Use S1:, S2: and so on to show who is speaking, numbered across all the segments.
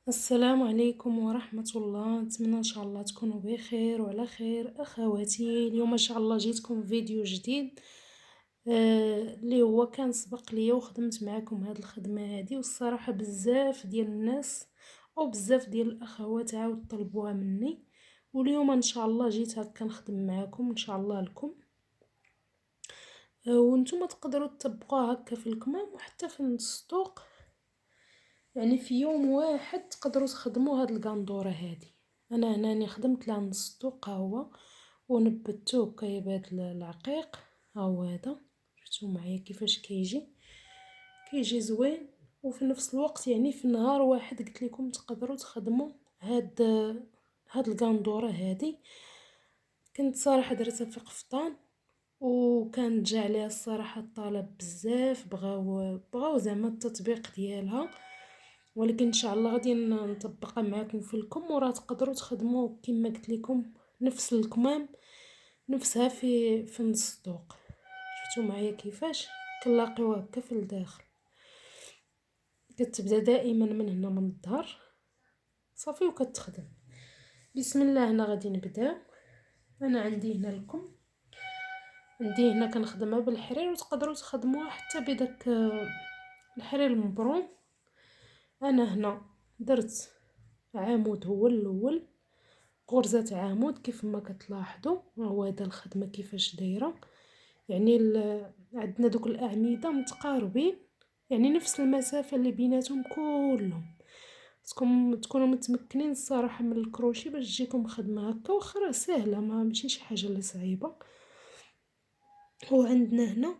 S1: السلام عليكم ورحمة الله. نتمنى ان شاء الله تكونوا بخير وعلى خير. اخواتي، اليوم ان شاء الله جيتكم فيديو جديد اللي هو كان سبق ليا وخدمت معكم هاد الخدمه هادي، والصراحه بزاف ديال الناس او بزاف ديال الاخوات عاود طلبوها مني، واليوم ان شاء الله جيت هكا نخدم معكم ان شاء الله لكم. وانتم تقدروا تطبقوها هكا في الكمام وحتى في الصدوق، يعني في يوم واحد تقدروا تخدموا هاد القندوره هادي. انا هناني خدمت لها نص السوق ها هو، ونبتوه كيبات العقيق ها هو هذا. شفتوا معايا كيفاش كيجي زوين. وفي نفس الوقت يعني في نهار واحد قلت لكم تقدروا تخدموا هاد القندوره هادي. كنت صراحه درتها في قفطان، وكان جا عليها الصراحه الطلب بزاف، بغاو زعما التطبيق ديالها، ولكن ان شاء الله غادي نطبقها معاكم في الكم، وراه تقدروا تخدموا كما قلت لكم نفس الكمام نفسها في نص السوق. شفتوا معايا كيفاش كنلاقيوها هكا في الداخل. كتبدا دائما من هنا من الظهر صافي وكتخدم. بسم الله، هنا غادي نبداو. انا عندي هنا الكم، عندي هنا كنخدمها بالحرير، وتقدروا تخدموها حتى بداك الحرير المبروم. انا هنا درت عمود هو الاول، غرزة عمود كيف ما كتلاحظوا. هو هذا الخدمة كيفاش دايرة، يعني عندنا دوك الأعمدة متقاربين، يعني نفس المسافة اللي بيناتهم كلهم. خصكم تكونوا متمكنين الصراحة من الكروشي باش تجيكم خدمة هكا، واخا راه سهلة ما ماشي شي حاجة اللي صعيبة. وعندنا هنا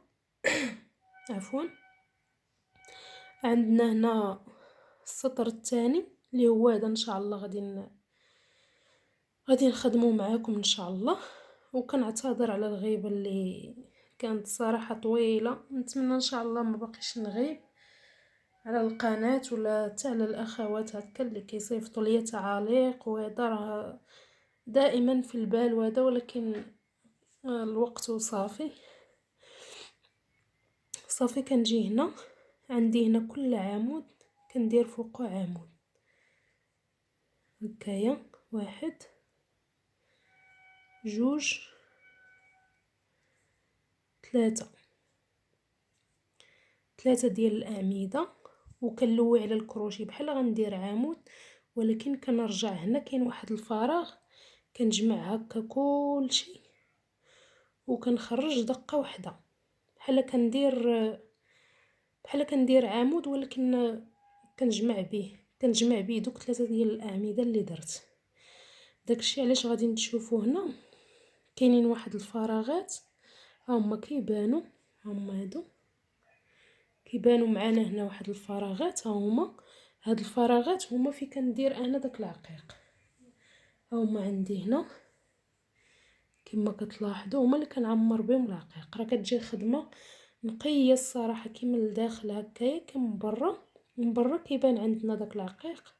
S1: عفوا، عندنا هنا السطر الثاني اللي هو هذا ان شاء الله غادي نخدمو معاكم ان شاء الله. وكنعتذر على الغيبه اللي كانت صراحه طويله، نتمنى ان شاء الله ما بقيش نغيب على القناه ولا حتى على الاخوات هكا اللي كيصيفطوا لي تعاليق، وهذا راه دائما في البال وهذا، ولكن الوقت وصافي. صافي كنجي هنا، عندي هنا كل عمود كندير فوقه عمود هكايا، واحد جوج ثلاثة ديال الأعمدة، وكنلوي على الكروشي بحال غندير عمود، ولكن كنرجع هنا كاين واحد الفراغ كنجمع هكا كلشي وكنخرج دقة واحدة، بحال كندير عمود، ولكن كنجمع به دوك ثلاثة ديال الأعمدة اللي درت. داكشي علاش غادي تشوفوا هنا كاينين واحد الفراغات، هما كيبانوا، هما هادو كيبانوا معنا هنا واحد الفراغات. ها هما هاد الفراغات هما في كندير انا داك العقيق. ها هما عندي هنا كما كتلاحظوا هما اللي كنعمر بهم العقيق. راه كتجي خدمه نقيه الصراحه، كي من الداخل هكايا كي من برا. من برا كيبان عندنا داك العقيق،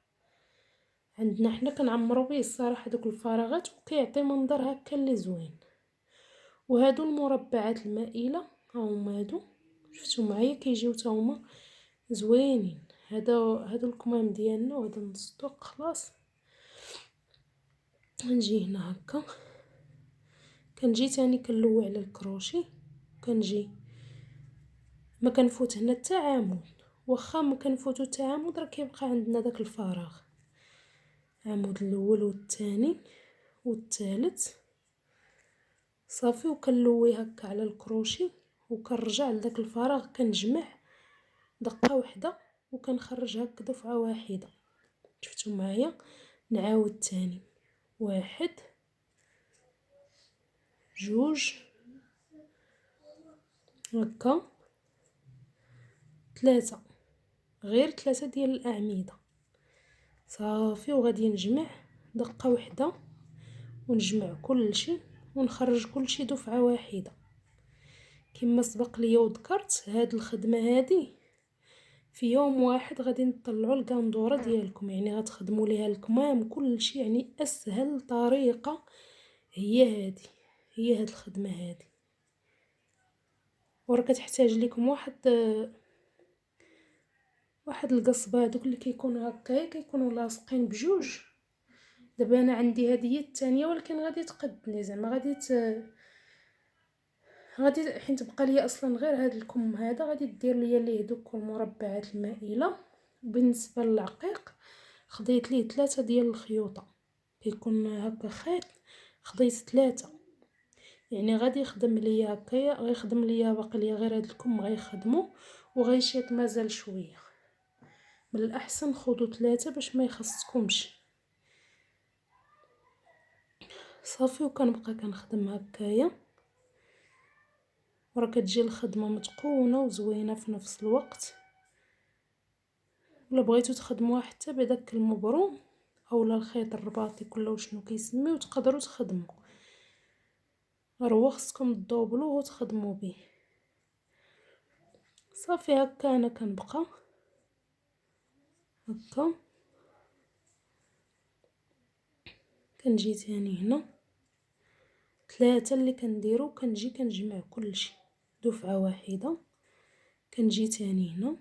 S1: عندنا حنا كنعمروا به الصراحه دوك الفراغات، وكيعطي منظر هكا اللي زوين. وهادو المربعات المائله ها هما هادو، شفتوا معايا كيجيو حتى هما زوينين. هادو الكمام ديالنا، وهذا الصدوق خلاص. نجي هنا هكا، كنجي تاني كنلوي على الكروشي، كنجي ما كنفوت هنا حتى عمود، واخا ما كنفوتو حتى عمود راه كيبقى عندنا داك الفراغ. عمود الاول والثاني والثالث صافي، وكنلوي هكا على الكروشي وكنرجع لداك الفراغ، كنجمع دقه واحده وكنخرج هكا دفعه واحده. شفتوا معايا؟ نعاود تاني، واحد جوج هكا ثلاثة، غير ثلاثة ديال الأعمدة صافي. وغادي نجمع دقة واحدة ونجمع كلشي ونخرج كلشي دفعة واحدة. كما سبق ليا وذكرت، هاد الخدمة هادي في يوم واحد غادي نطلعوا القندوره ديالكم، يعني غتخدموا ليها الكمام كلشي. يعني اسهل طريقه هي هاد الخدمه هادي. وراه كتحتاج لكم واحد واحد القصبه هذوك اللي كيكونوا هكايا كيكونوا لاصقين بجوج. دابا انا عندي هذه هي الثانيه، ولكن غادي تقدني زعما غادي حين تبقى لي اصلا غير هذا الكم هذا، غادي دير ليا ليه دوك المربعات المائله. بالنسبه للعقيق خديت ليه 3 ديال الخيوطه، كيكون هكا خيط، خديت 3. يعني غادي يخدم ليا هكايا، غيخدم ليا باقي ليا غير هذا الكم غيخدمو، وغيشيط مازال شويه. من الاحسن خذوا 3 باش ما يخصكمش. صافي وكنبقى كنخدم هكايا، وراه كتجي الخدمه متقونه وزوينه في نفس الوقت. ولا بغيتو تخدموها حتى بداك المبروم اولا الخيط الرباطي كله شنو كيسميو، تقدروا تخدموا، راه خصكم تدوبلوه وتخدموا به. صافي هكا انا كنبقى هكا، كنجي تاني هنا 3 اللي كنديرو، كنجي كنجمع كلشي دفعه واحده. كنجي تاني هنا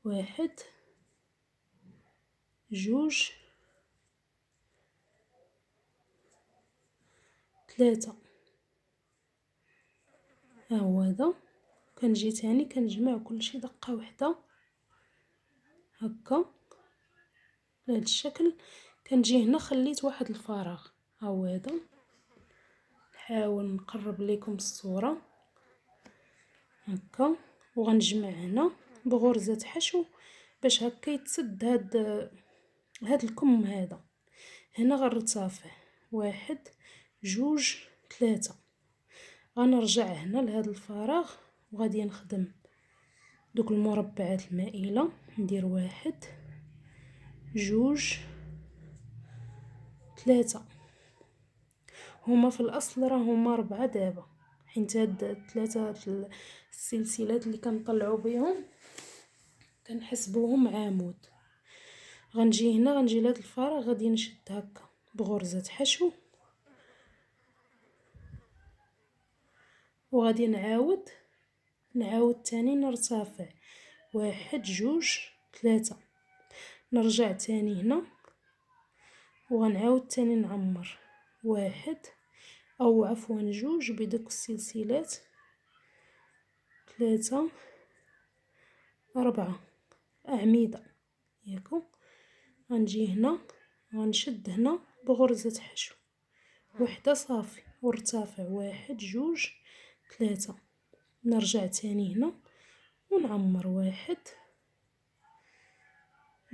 S1: 1 2 3. ها هو هذا. كنجي تاني كنجمع كلشي دقه واحده هكا بهذا الشكل. كنجي هنا خليت واحد الفراغ، ها هو هذا. نحاول نقرب لكم الصوره هكا، وغنجمع هنا بغرزه حشو باش هكا يتسد هاد الكم هذا. هنا غنرتفع 1 2 3. غنرجع هنا لهذا الفراغ وغادي نخدم دوك المربعات المائله. ندير 1 2 3. هما في الاصل راهما 4 دابا، حيت هاد 3 السلسلات اللي كنطلعوا بهم كنحسبوهم عمود. غنجي هنا غنجي لهاد الفراغ غادي نشد هكا بغرزه حشو، وغادي نعاود تاني نرتفع 1 2 3. نرجع تاني هنا وغنعاود تاني نعمر 1 او عفوا 2 بدوك السلسلات 3 4 اعمده ياكو. غنجي هنا غنشد هنا بغرزة حشو وحدة صافي وارتفع 1 2 3. نرجع تاني هنا ونعمر 1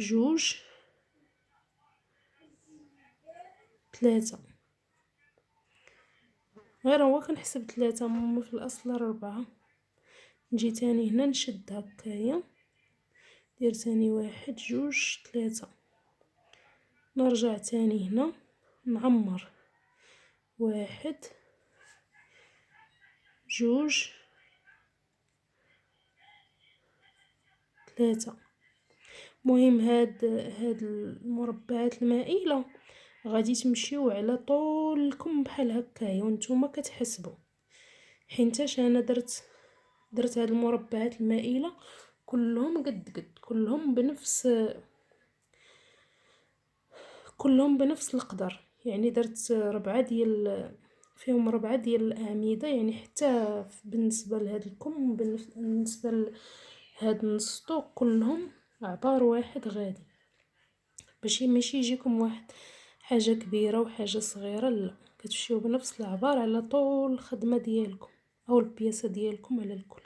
S1: 2 3. غير هو كنحسب 3 هما في الاصل 4. نجي تاني هنا نشد هكايا، ندير تاني 1 2 3. نرجع تاني هنا نعمر 1 2 3. مهم هاد المربعات المائله غادي تمشيو على طول الكم بحال هكايا وانتوما كتحسبوا. حينتاش انا درت هاد المربعات المائله كلهم قد كلهم بنفس القدر. يعني درت 4 ديال فيهم 4 ديال الاعمده، يعني حتى بالنسبه لهاد الكم بالنسبه لهاد النسطو كلهم عبار واحد غادي، باش ماشي يجيكم واحد حاجه كبيره وحاجه صغيره، لا كتمشيو بنفس العبار على طول الخدمه ديالكم او البياسه ديالكم على الكل.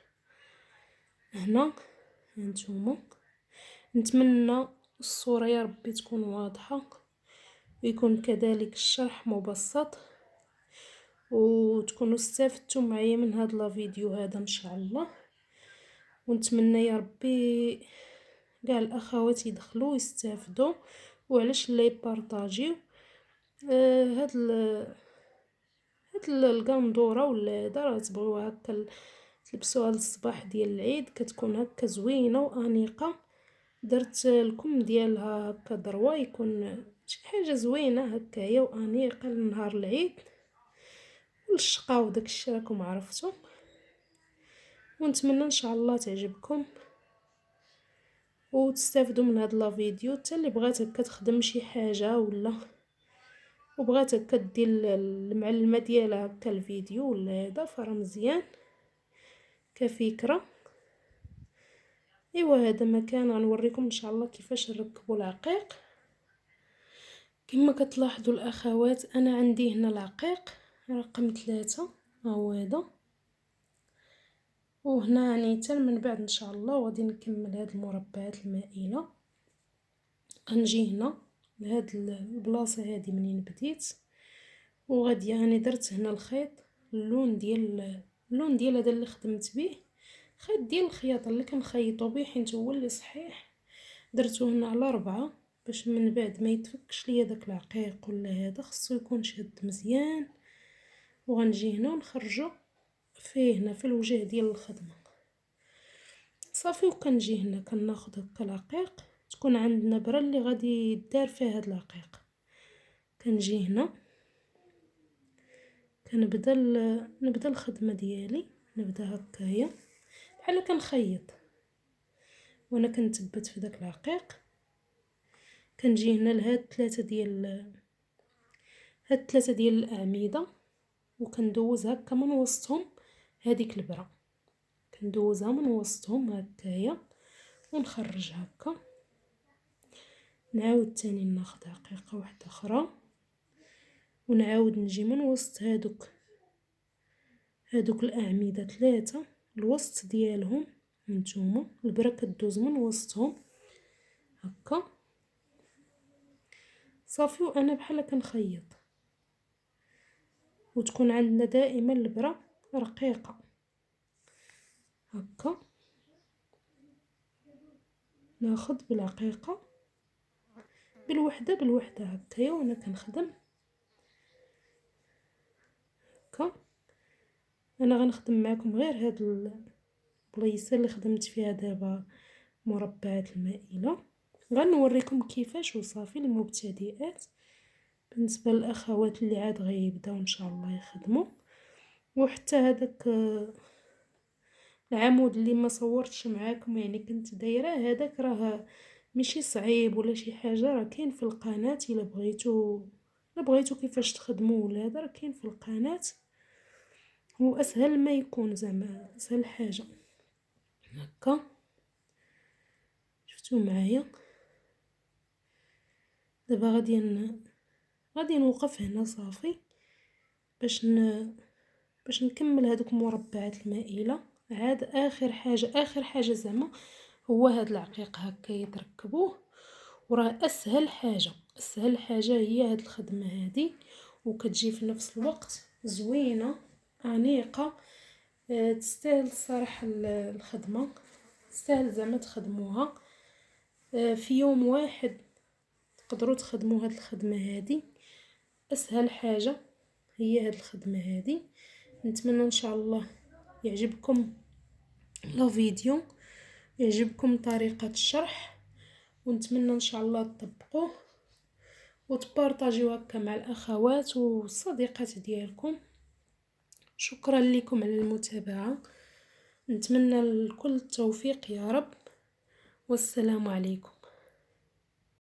S1: هنا هانتوما نتمنى الصوره يا ربي تكون واضحه ويكون كذلك الشرح مبسط، وتكونوا استفدتوا معايا من هذا الفيديو هذا ان شاء الله. ونتمنى يا ربي كاع الاخوات يدخلوا ويستافدوا، وعلاش لا يبارطاجيو هاد القندوره ولا هذا راه تبغيوها هكا تلبسوها للصباح ديال العيد، كتكون هكا زوينه وانيقه. درت لكم ديالها هكا دروا يكون شي حاجه زوينه هكايا وانيقه لنهار العيد والشقا وداكشي راكم عرفتوا. ونتمنى ان شاء الله تعجبكم. وتستافدوا من هاد لا فيديو. حتى اللي بغات هكا تخدم شي حاجه ولا وبغات هكا دير المعلمه ديالها هكا الفيديو ولا هذا، فراه مزيان كفكره. ايوا هذا مكان غنوريكم ان شاء الله كيفاش نركبوا العقيق. كما كتلاحظوا الاخوات انا عندي هنا العقيق رقم 3 ها هو هذا، وهنا يعني حتى من بعد ان شاء الله غادي نكمل هاد المربعات المائله. غنجي هنا لهاد البلاصه هادي منين بديت، وغادي يعني درت هنا الخيط اللون ديال هذا اللي خدمت به، خيط ديال الخياطه اللي كنخيطوا به حيت هو اللي صحيح. درته هنا على 4 باش من بعد ما يتفكش ليا داك العقيق ولا هذا، خصو يكون شاد مزيان. وغنجي هنا ونخرجو فيه هنا في الوجه ديال الخدمه صافي. وكنجي هنا كناخذ هكا العقيق، تكون عندنا برا اللي غادي يدار فيها هاد العقيق. كنجي هنا نبدا الخدمه ديالي، نبدا هكايا بحال كنخيط وانا كنثبت في داك العقيق. كنجي هنا لهاد 3 ديال الاعمده، وكندوز هكا من وسطهم هذيك البره، كندوزها من وسطهم هكايا ونخرج هكا. نعاود تاني ناخذ عقيقه واحده اخرى ونعاود نجي من وسط هادوك الاعمده 3 الوسط ديالهم. نتوما البره كدوز من وسطهم هكا صافي. وانا بحال كنخيط، وتكون عندنا دائما البره رقيقه هكا. ناخذ بالعقيقه بالوحده هكايا وانا كنخدم هكا. انا غنخدم معكم غير هاد البلايصه اللي خدمت فيها دابا مربعات المائله، غنوريكم كيفاش وصافي للمبتدئات. بالنسبه للاخوات اللي عاد غيبداو ان شاء الله يخدموا، وحتى هذاك العمود اللي ما صورتش معاكم يعني كنت دايره هذاك، راه ماشي صعيب ولا شي حاجه، راه كاين في القناه الا بغيتو كيفاش تخدموا ولا هذا راه كاين في القناه. هو اسهل ما يكون، زعما اسهل حاجه هكا. شفتوا معايا دابا غادي نوقف هنا صافي باش نكمل هذوك المربعات المائله. عاد اخر حاجه زعما هو هاد العقيق هكا يتركبوه، وراه اسهل حاجه هي هاد الخدمه هادي، وكتجي في نفس الوقت زوينه انيقه. تستاهل الصراحه الخدمه، تستاهل زعما تخدموها في يوم واحد. تقدروا تخدموا هاد الخدمه هادي، اسهل حاجه هي هاد الخدمه هادي. نتمنى ان شاء الله يعجبكم لا فيديو، يعجبكم طريقه الشرح، ونتمنى ان شاء الله تطبقوه وتبارطاجيو هكا مع الاخوات والصديقات ديالكم. شكرا لكم على المتابعه، نتمنى لكل التوفيق يا رب، والسلام عليكم.